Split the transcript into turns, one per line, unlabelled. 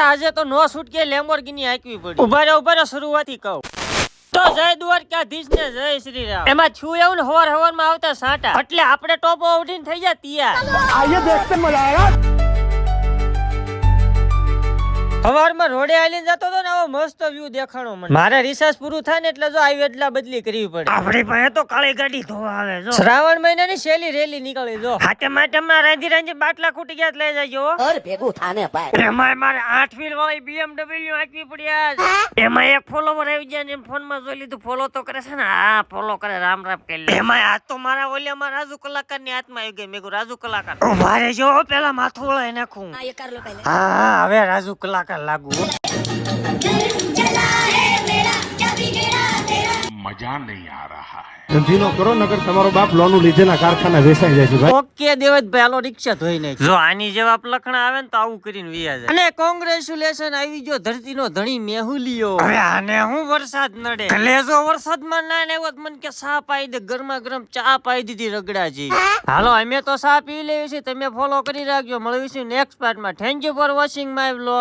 આજે તો નો છૂટકે લેમ્બોર્ગિની હાંકવી પડી. ઉભા રહો શરૂઆતથી કહું તો જય દ્વારકાધીશ ને જય શ્રી રામ. એમાં છું એવું ને હવારમાં આવતા સાંટા એટલે આપણે ટોપો ઉઠીને થઈ જાય તૈયાર. આઈએ દેખતે મજા આયા. સવારમાં રોડે આવીને જતો હતો ને આવો મસ્ત વ્યૂ દેખાણો મને. મારે રિસર્ચ પૂરું થાય ને એટલે જો આવી એટલા બદલી કરવી પડે. આપણી પાસે તો કાળી ગાડી ધોવા આવે જો. શ્રાવણ મહિનાની શેલી રેલી નીકળી જો. હાથે રાંધી બાટલા ખૂટી ગયા લઈ જાજો.
ઓર ભેગું થાને ભાઈ.
એમાં મારે 8 વ્હીલ વાળી BMW આંકવી પડ્યા. એમાં એક ફોલોવર આવી ગયા ને ફોન માં જોઈ લીધું. ફોલો તો કરે છે ને. હા ફોલો કરે રામ રામ કરી લે. એમાં આ તો મારા ઓલિયામાં રાજુ કલાકાર ની હાથમાં આવી ગઈ. મેં કીધું રાજુ કલાકાર મારે જો પેલા માથું વળાઈ નાખું. હા હવે રાજુ કલાકાર लागू
मजा नहीं आ रहा है.
ધંધીનો કરો નકર તમારો બાપ લોનું લીધેલા કારખાના વેચાઈ જાય છે ભાઈ.
ઓકે દેવતભાઈ હાલો રિક્ષા ધોઈ નાખ. જો આની જેવા લખણા આવે ને તો આવું કરીને વિયા જાય. અને કોંગ્રેચ્યુલેશન આવી ગયો ધરતીનો ધણી મેહુલિયો. હવે આને હું વરસાદ નડે. એટલે જો વરસાદમાં ના આવ્યો મને કે ચા પાઈ દે. ગરમા ગરમ ચા પાઈ દીધી રગડાજી. હાલો અમે તો ચા પી લેવી છે. તમે ફોલો કરી રાખજો. મળીશું નેક્સ્ટ પાર્ટમાં. Thank you for watching my vlog.